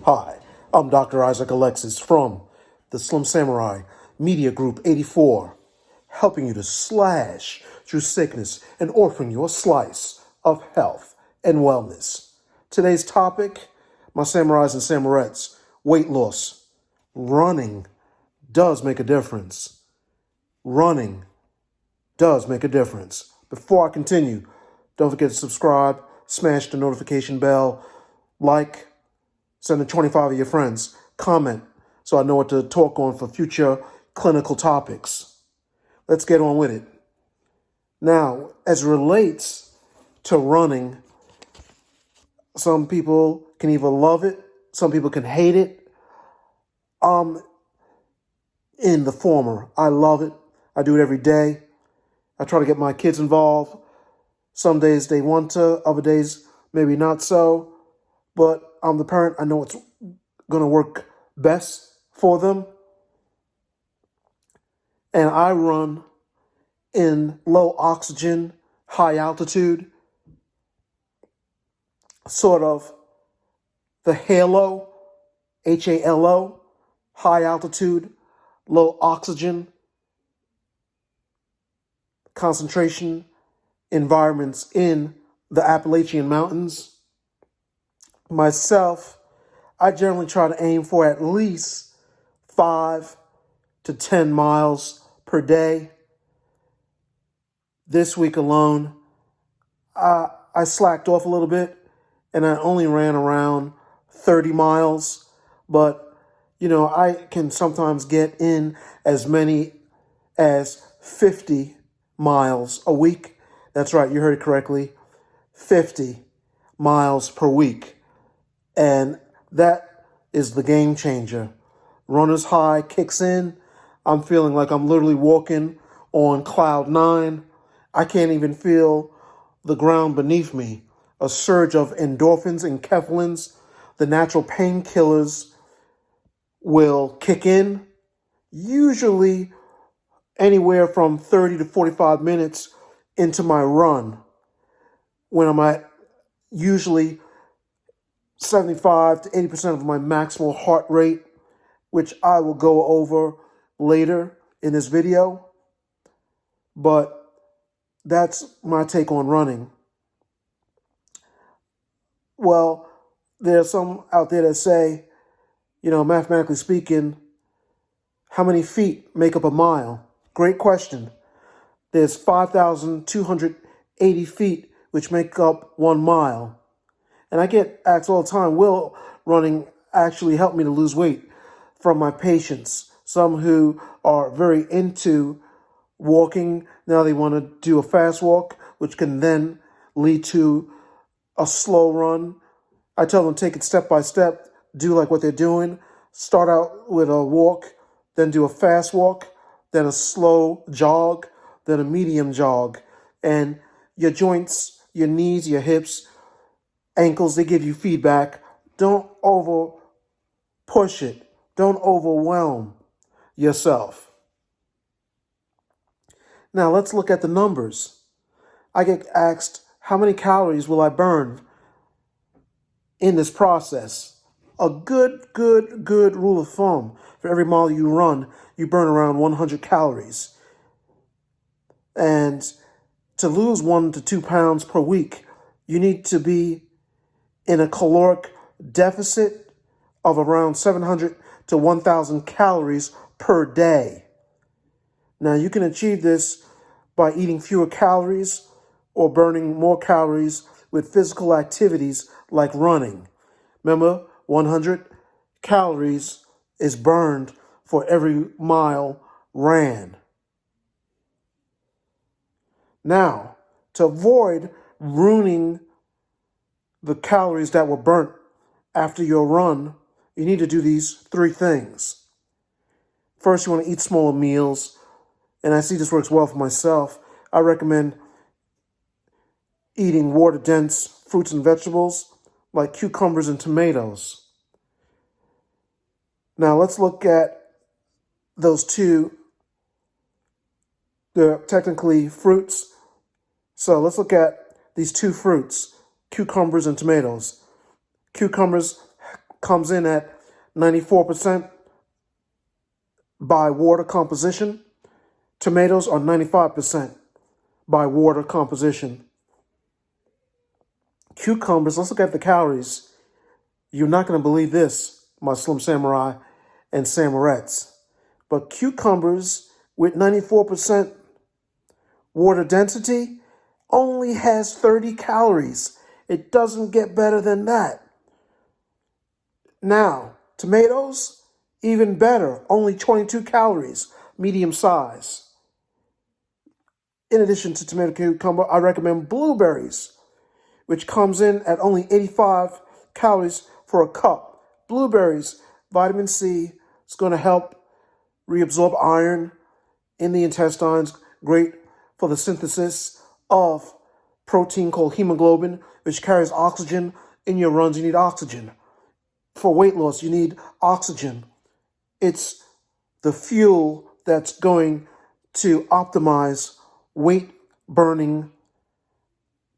Hi, I'm Dr. Isaac Alexis from the Slim Samurai Media Group 84, helping you to slash through sickness and offering you a slice of health and wellness. Today's topic, my samurais and samurettes, weight loss. Running does make a difference. Running does make a difference. Before I continue, don't forget to subscribe, smash the notification bell, like, send it 25 of your friends, comment so I know what to talk on for future clinical topics. Let's get on with it. Now, as it relates to running, some people can either love it, some people can hate it. In the former, I love it. I do it every day. I try to get my kids involved. Some days they want to, other days maybe not so. But I'm the parent. I know it's going to work best for them. And I run in low oxygen, high altitude, sort of the halo, HALO, high altitude, low oxygen concentration environments in the Appalachian Mountains. Myself, I generally try to aim for at least 5 to 10 miles per day. This week alone, I slacked off a little bit and I only ran around 30 miles. But, I can sometimes get in as many as 50 miles a week. That's right, you heard it correctly. 50 miles per week. And that is the game changer. Runner's high kicks in. I'm feeling like I'm literally walking on cloud 9. I can't even feel the ground beneath me. A surge of endorphins and enkephalins, the natural painkillers, will kick in, usually anywhere from 30 to 45 minutes into my run, when I'm at usually 75 to 80% of my maximal heart rate, which I will go over later in this video. But that's my take on running. Well, there are some out there that say, mathematically speaking, how many feet make up a mile? Great question. There's 5,280 feet, which make up 1 mile. And I get asked all the time, will running actually help me to lose weight? From my patients, some who are very into walking, now they want to do a fast walk, which can then lead to a slow run. I tell them take it step by step, do like what they're doing. Start out with a walk, then do a fast walk, then a slow jog, then a medium jog. And your joints, your knees, your hips, ankles, they give you feedback. Don't over push it. Don't overwhelm yourself. Now let's look at the numbers. I get asked, how many calories will I burn in this process? A good rule of thumb: for every mile you run, you burn around 100 calories. And to lose 1 to 2 pounds per week, you need to be in a caloric deficit of around 700 to 1,000 calories per day. Now, you can achieve this by eating fewer calories or burning more calories with physical activities like running. Remember, 100 calories is burned for every mile ran. Now, to avoid ruining the calories that were burnt after your run, you need to do these 3 things. First, you want to eat smaller meals, and I see this works well for myself. I recommend eating water-dense fruits and vegetables like cucumbers and tomatoes. Now, let's look at those 2. They're technically fruits. So let's look at these 2 fruits, cucumbers and tomatoes. Cucumbers comes in at 94% by water composition. Tomatoes are 95% by water composition. Cucumbers, let's look at the calories. You're not going to believe this, my Slim Samurai and Samurettes. But cucumbers with 94% water density only has 30 calories. It doesn't get better than that. Now, tomatoes, even better, only 22 calories, medium size. In addition to tomato cucumber, I recommend blueberries, which comes in at only 85 calories for a cup. Blueberries, vitamin C, is going to help reabsorb iron in the intestines, great for the synthesis of protein called hemoglobin, which carries oxygen. In your runs, you need oxygen. For weight loss, you need oxygen. It's the fuel that's going to optimize weight burning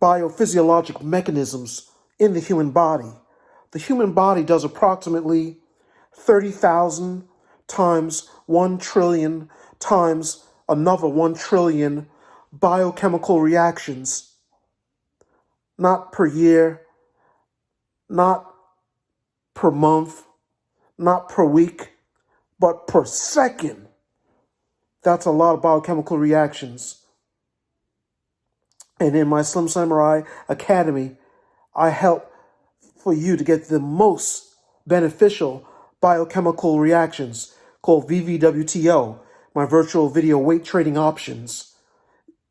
biophysiological mechanisms in the human body. The human body does approximately 30,000 times 1 trillion times another 1 trillion biochemical reactions. Not per year, not per month, not per week, but per second. That's a lot of biochemical reactions. And in my Slim Samurai Academy, I help for you to get the most beneficial biochemical reactions called VVWTO, my virtual video weight training options,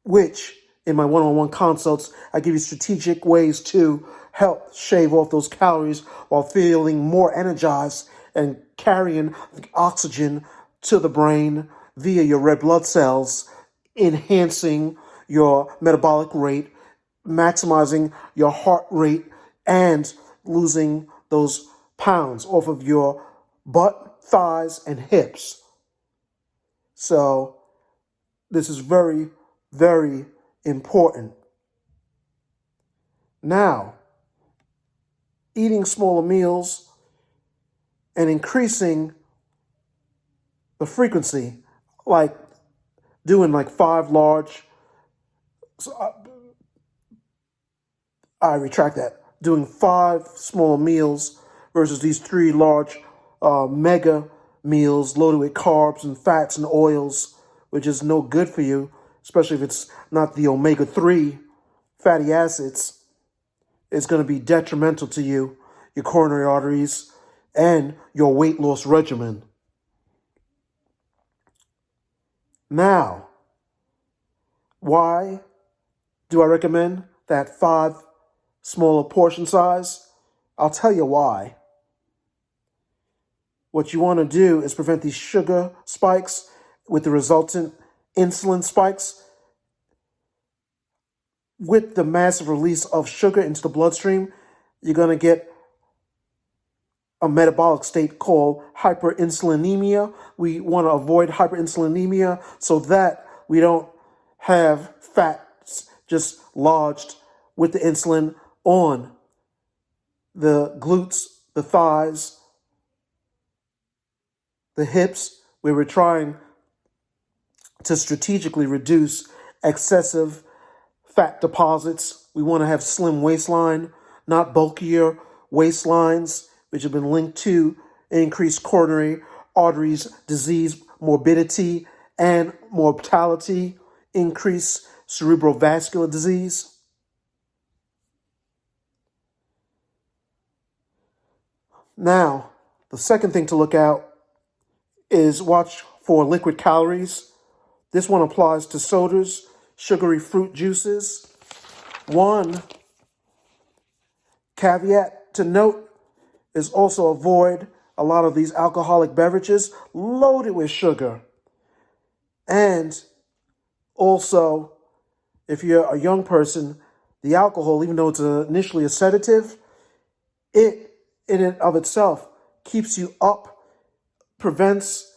which in my one-on-one consults, I give you strategic ways to help shave off those calories while feeling more energized and carrying oxygen to the brain via your red blood cells, enhancing your metabolic rate, maximizing your heart rate, and losing those pounds off of your butt, thighs, and hips. So this is very, very important. Now, eating smaller meals and increasing the frequency, like doing like 5 large, I retract that, doing 5 smaller meals versus these 3 large mega meals loaded with carbs and fats and oils, which is no good for you, especially if it's not the omega-3 fatty acids. It's going to be detrimental to you, your coronary arteries, and your weight loss regimen. Now, why do I recommend that 5 smaller portion size? I'll tell you why. What you want to do is prevent these sugar spikes with the resultant insulin spikes. With the massive release of sugar into the bloodstream, you're going to get a metabolic state called hyperinsulinemia. We want to avoid hyperinsulinemia so that we don't have fats just lodged with the insulin on the glutes, the thighs, the hips, where we're trying to strategically reduce excessive fat deposits. We want to have slim waistline, not bulkier waistlines, which have been linked to increased coronary arteries disease, morbidity, and mortality, increased cerebrovascular disease. Now, the second thing to look out is watch for liquid calories. This one applies to sodas, sugary fruit juices. One caveat to note is also avoid a lot of these alcoholic beverages loaded with sugar. And also, if you're a young person, the alcohol, even though it's initially a sedative, it in and of itself keeps you up, prevents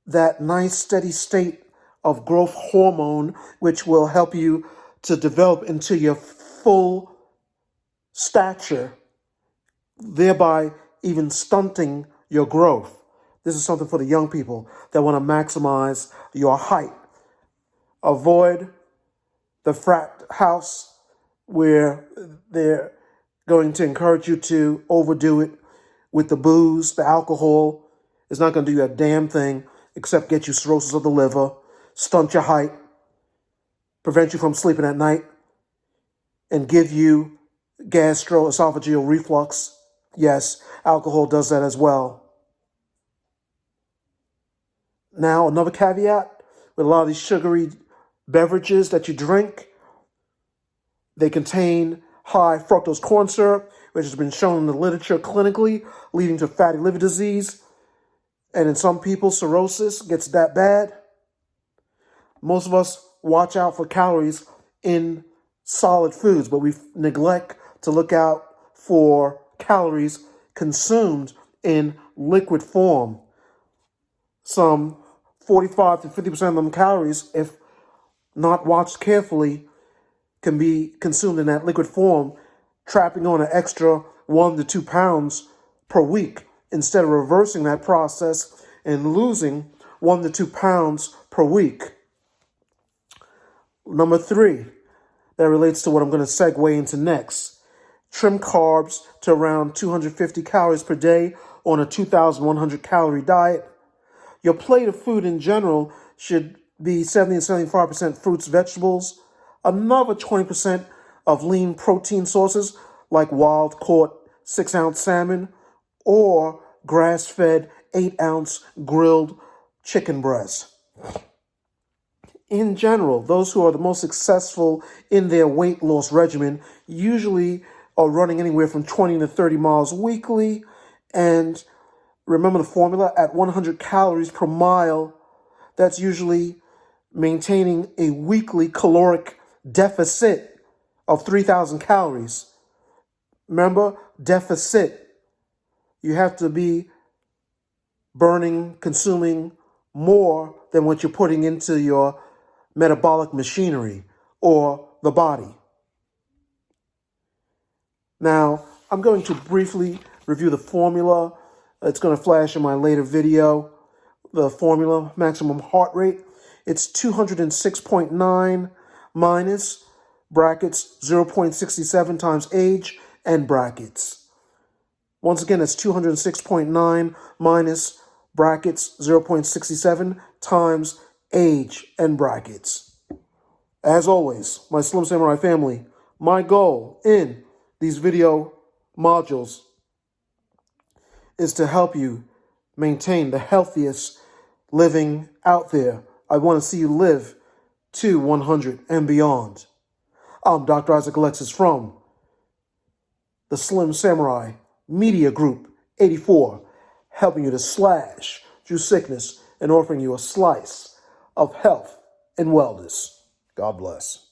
that nice steady state of growth hormone, which will help you to develop into your full stature, thereby even stunting your growth. This is something for the young people that want to maximize your height. Avoid the frat house where they're going to encourage you to overdo it with the booze, the alcohol. It's not going to do you a damn thing except get you cirrhosis of the liver, stunt your height, prevent you from sleeping at night, and give you gastroesophageal reflux. Yes, alcohol does that as well. Now, another caveat with a lot of these sugary beverages that you drink, they contain high fructose corn syrup, which has been shown in the literature clinically, leading to fatty liver disease. And in some people, cirrhosis gets that bad. Most of us watch out for calories in solid foods, but we neglect to look out for calories consumed in liquid form. Some 45 to 50% of them calories, if not watched carefully, can be consumed in that liquid form, trapping on an extra 1 to 2 pounds per week, instead of reversing that process and losing 1 to 2 pounds per week. Number 3, that relates to what I'm going to segue into next. Trim carbs to around 250 calories per day on a 2,100 calorie diet. Your plate of food in general should be 70 and 75% fruits, vegetables, another 20% of lean protein sources like wild-caught 6-ounce salmon or grass-fed 8-ounce grilled chicken breast. In general, those who are the most successful in their weight loss regimen usually are running anywhere from 20 to 30 miles weekly. And remember the formula, at 100 calories per mile, that's usually maintaining a weekly caloric deficit of 3,000 calories. Remember, deficit. You have to be consuming more than what you're putting into your metabolic machinery or the body. Now, I'm going to briefly review the formula. It's going to flash in my later video. The formula, maximum heart rate, it's 206.9 minus brackets 0.67 times age and brackets. Once again, it's 206.9 minus brackets 0.67 times age and brackets. As always, my Slim Samurai family, my goal in these video modules is to help you maintain the healthiest living out there. I want to see you live to 100 and beyond. I'm Dr. Isaac Alexis from the Slim Samurai Media Group 84, helping you to slash through sickness and offering you a slice of health and wellness. God bless.